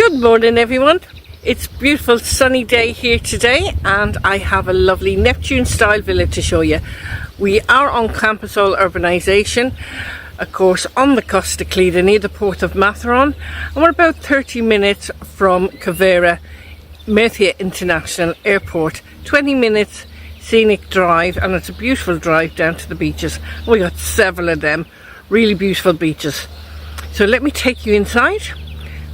Good morning everyone. It's a beautiful sunny day here today and I have a lovely Neptune style villa to show you. We are on campus all urbanisation, of course on the Costa Calida near the port of Matharon, and we're about 30 minutes from Murcia International Airport. 20 minutes scenic drive, and it's a beautiful drive down to the beaches. We got several of them, really beautiful beaches. So let me take you inside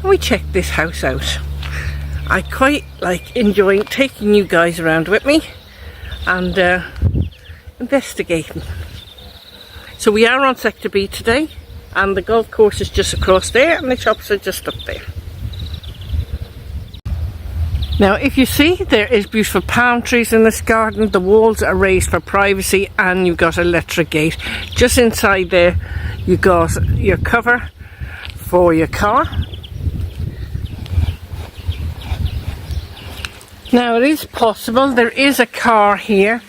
and we check this house out. I quite like enjoying taking you guys around with me and investigating. So we are on Sector B today, and the golf course is just across there and the shops are just up there. Now if you see, there is beautiful palm trees in this garden. The walls are raised for privacy and you've got an electric gate. Just inside there you got your cover for your car. Now it is possible, there is a car here.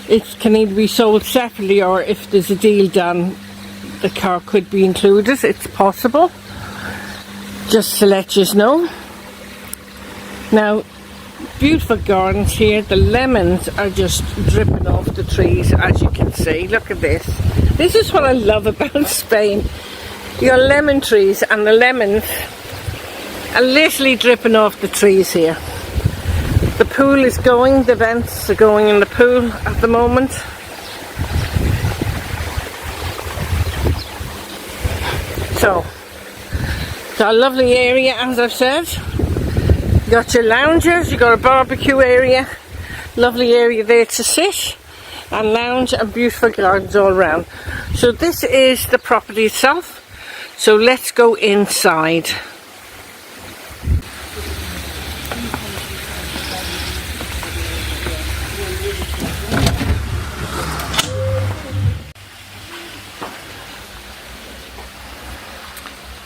It can either be sold separately, or if there's a deal done, the car could be included. It's possible, just to let you know. Now, beautiful gardens here. The lemons are just dripping off the trees, as you can see. Look at this. This is what I love about Spain. Your lemon trees, and the lemons are literally dripping off the trees here. The pool is going, the vents are going in the pool at the moment. So, it's a lovely area, as I've said. You got your loungers, you got a barbecue area, lovely area there to sit and lounge, and beautiful gardens all around. So this is the property itself. So let's go inside.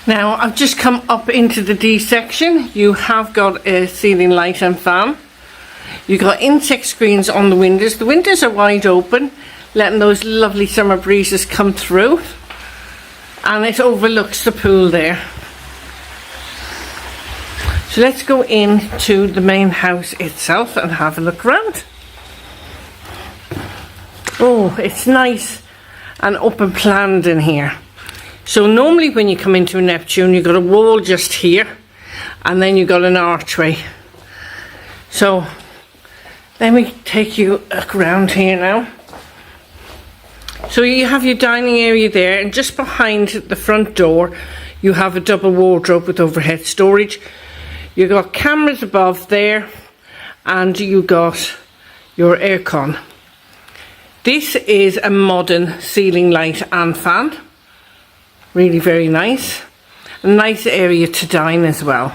Now I've just come up into the D section. You have got a ceiling light and fan. You've got insect screens on the windows. The windows are wide open, letting those lovely summer breezes come through. And it overlooks the pool there. So let's go into the main house itself and have a look around. Oh, it's nice and open planned in here. So normally when you come into a Neptune, you've got a wall just here, and then you've got an archway. So let me take you around here now. So you have your dining area there, and just behind the front door you have a double wardrobe with overhead storage. You've got cameras above there, and you got your aircon. This is a modern ceiling light and fan. Really very nice. A nice area to dine as well.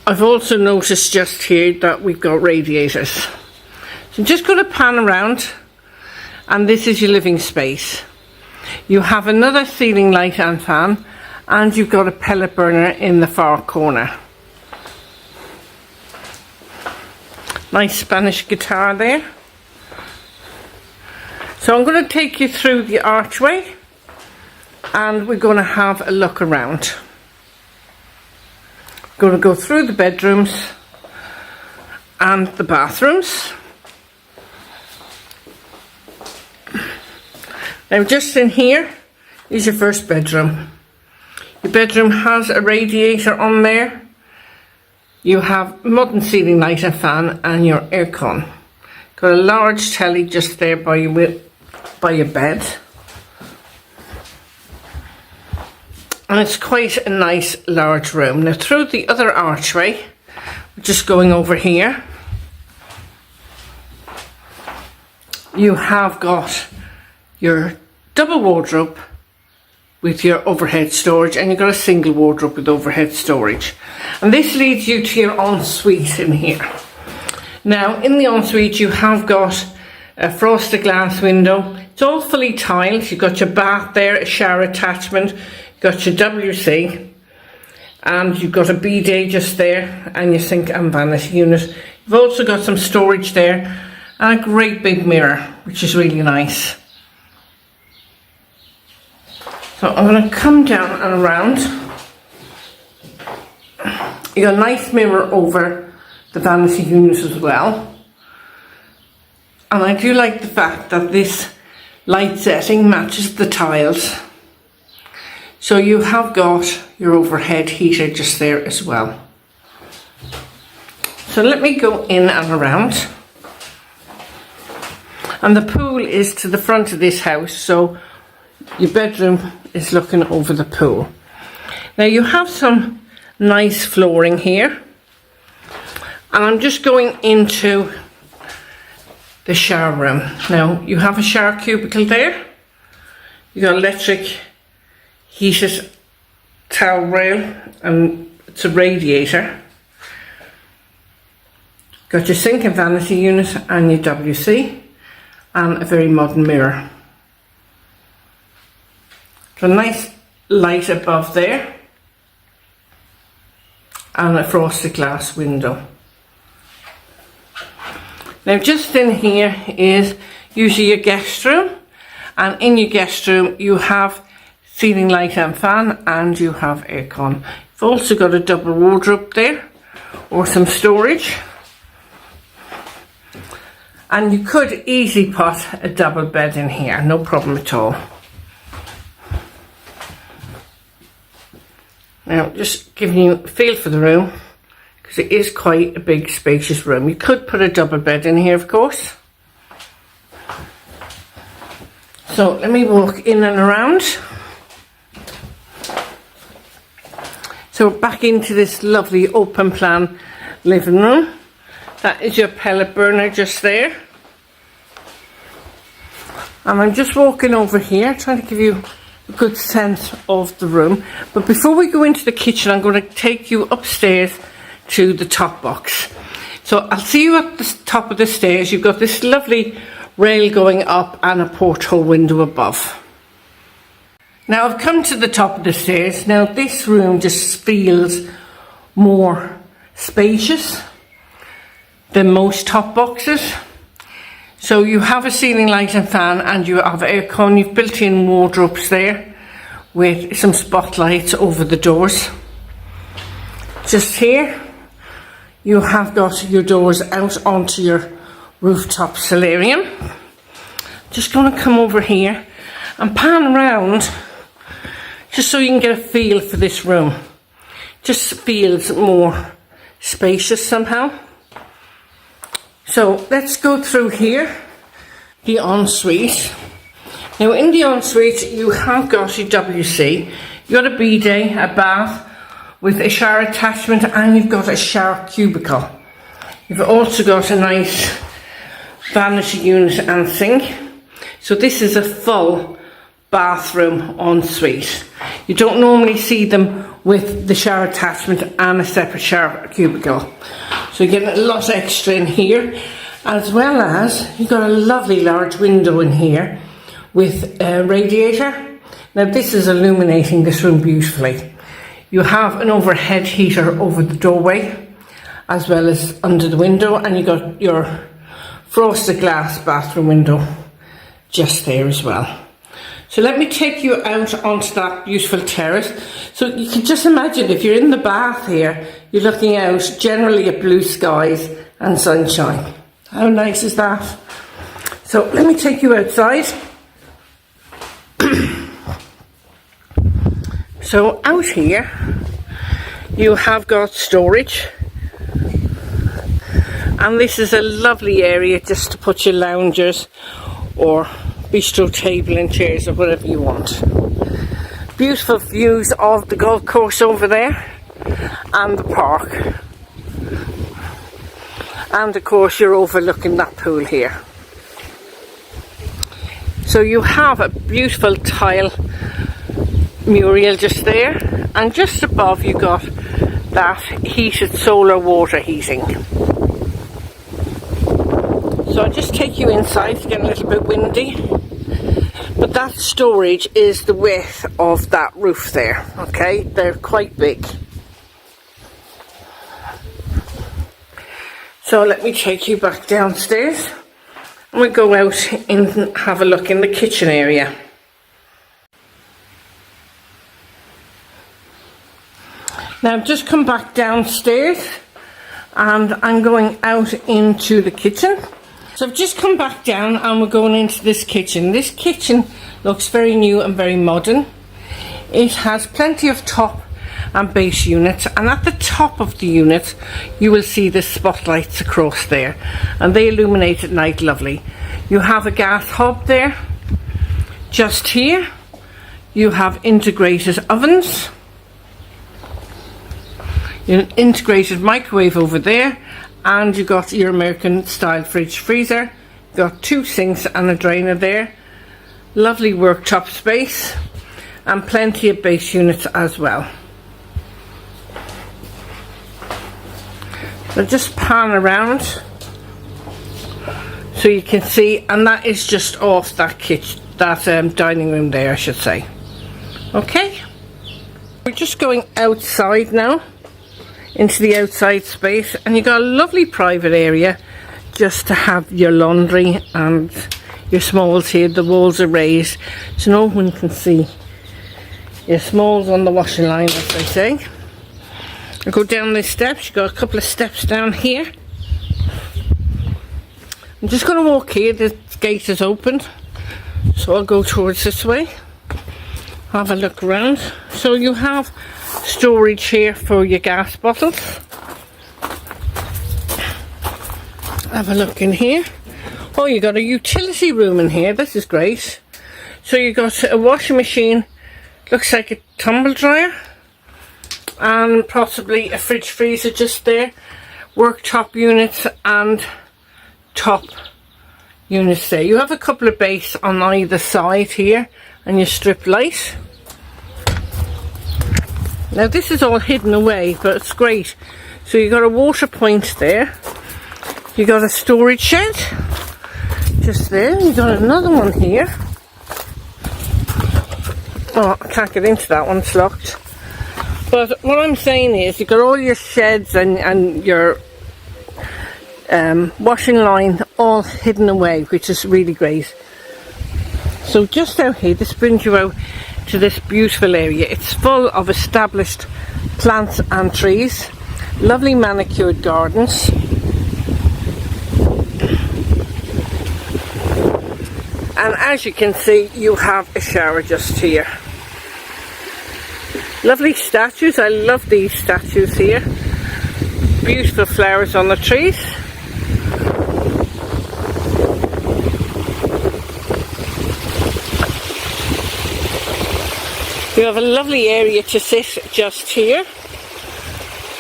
I've also noticed just here that we've got radiators. So I'm just going to pan around, and this is your living space. You have another ceiling light and fan, and you've got a pellet burner in the far corner. Nice Spanish guitar there. So I'm going to take you through the archway and we're going to have a look around. Going to go through the bedrooms and the bathrooms. Now just in here is your first bedroom. Your bedroom has a radiator on there. You have modern ceiling light and fan and your aircon. Got a large telly just there by your bed, and it's quite a nice large room. Now through the other archway, just going over here, you have got your double wardrobe with your overhead storage, and you've got a single wardrobe with overhead storage, and this leads you to your ensuite in here. Now in the ensuite you have got a frosted glass window. It's all fully tiled. You've got your bath there, a shower attachment, you've got your WC, and you've got a bidet just there, and your sink and vanity unit. You've also got some storage there, and a great big mirror, which is really nice. So I'm going to come down and around. You got a nice mirror over the vanity unit as well. And I do like the fact that this light setting matches the tiles. So you have got your overhead heater just there as well. So let me go in and around. And the pool is to the front of this house, so your bedroom is looking over the pool. Now you have some nice flooring here. And I'm just going into the shower room. Now you have a shower cubicle there. You got electric heated towel rail, and it's a radiator. Got your sink and vanity unit and your WC, and a very modern mirror. So a nice light above there, and a frosted glass window. Now just in here is usually your guest room, and in your guest room you have ceiling light and fan, and you have aircon. You've also got a double wardrobe there, or some storage. And you could easily put a double bed in here, no problem at all. Now just giving you a feel for the room, because it is quite a big spacious room. You could put a double bed in here, of course. So let me walk in and around. So back into this lovely open plan living room. That is your pellet burner just there. And I'm just walking over here, trying to give you a good sense of the room. But before we go into the kitchen, I'm going to take you upstairs to the top box. So I'll see you at the top of the stairs. You've got this lovely rail going up and a porthole window above. Now I've come to the top of the stairs. Now this room just feels more spacious than most top boxes. So you have a ceiling light and fan, and you have aircon. You've built-in wardrobes there with some spotlights over the doors. Just here you have got your doors out onto your rooftop solarium. Just going to come over here and pan around, just so you can get a feel for this room. Just feels more spacious somehow. So let's go through here, the ensuite. Now in the ensuite you have got your WC, you've got a bidet, a bath with a shower attachment, and you've got a shower cubicle. You've also got a nice vanity unit and sink. So this is a full bathroom ensuite. You don't normally see them with the shower attachment and a separate shower cubicle. So you're getting a lot extra in here, as well as you've got a lovely large window in here with a radiator. Now this is illuminating this room beautifully. You have an overhead heater over the doorway as well as under the window, and you got your frosted glass bathroom window just there as well. So let me take you out onto that beautiful terrace. So you can just imagine, if you're in the bath here, you're looking out generally at blue skies and sunshine. How nice is that? So let me take you outside. So out here you have got storage, and this is a lovely area just to put your loungers or bistro table and chairs or whatever you want. Beautiful views of the golf course over there and the park, and of course you're overlooking that pool here. So you have a beautiful tile mural just there, and just above you got that heated solar water heating. So I'll just take you inside. It's getting a little bit windy, but that storage is the width of that roof there. Okay, they're quite big. So let me take you back downstairs, and we'll go out and have a look in the kitchen area. Now I've just come back downstairs and I'm going out into the kitchen. So I've just come back down and we're going into this kitchen. This kitchen looks very new and very modern. It has plenty of top and base units, and at the top of the unit you will see the spotlights across there, and they illuminate at night lovely. You have a gas hob there. Just here you have integrated ovens, an integrated microwave over there, and you got your American style fridge freezer. Got 2 sinks and a drainer there. Lovely worktop space and plenty of base units as well. So just pan around so you can see, and that is just off that kitchen, that dining room there, I should say. Okay, we're just going outside now into the outside space, and you got a lovely private area just to have your laundry and your smalls here. The walls are raised so no one can see your smalls on the washing line, as they say. I go down these steps. You got a couple of steps down here. I'm just going to walk here. The gate is open, so I'll go towards this way, have a look around. So you have storage here for your gas bottles. Have a look in here. Oh, you got a utility room in here. This is great. So you got a washing machine, looks like a tumble dryer, and possibly a fridge freezer just there. Worktop units and top units there. You have a couple of base on either side here, and your strip light. Now this is all hidden away, but it's great. So you got a water point there. You got a storage shed just there. You got another one here. Oh, I can't get into that one, it's locked. But what I'm saying is, you've got all your sheds and your washing line all hidden away, which is really great. So just out here, this brings you out to this beautiful area. It's full of established plants and trees, lovely manicured gardens, and as you can see, you have a shower just here. Lovely statues. I love these statues here. Beautiful flowers on the trees. You have a lovely area to sit just here,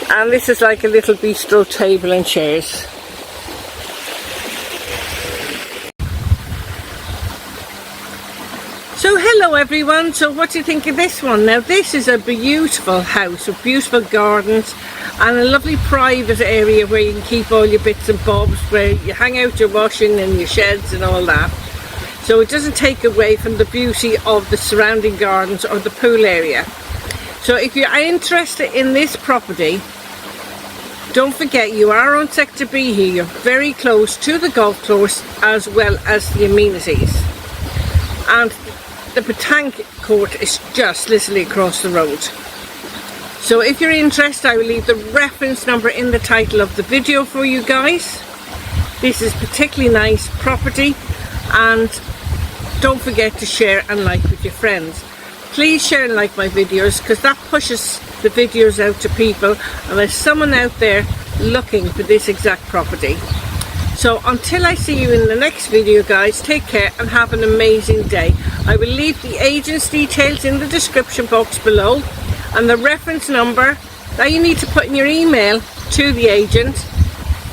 and this is like a little bistro table and chairs. So hello everyone, so what do you think of this one? Now this is a beautiful house with beautiful gardens and a lovely private area where you can keep all your bits and bobs, where you hang out your washing and your sheds and all that. So it doesn't take away from the beauty of the surrounding gardens or the pool area. So if you are interested in this property, don't forget you are on Sector B here. You're very close to the golf course as well as the amenities. And the petanque court is just literally across the road. So if you're interested, I will leave the reference number in the title of the video for you guys. This is particularly nice property, and don't forget to share and like with your friends. Please share and like my videos, because that pushes the videos out to people, and there's someone out there looking for this exact property. So until I see you in the next video guys, take care and have an amazing day. I will leave the agent's details in the description box below, and the reference number that you need to put in your email to the agent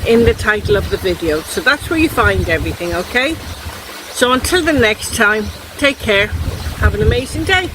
in the title of the video. So that's where you find everything, okay? So until the next time, take care, have an amazing day.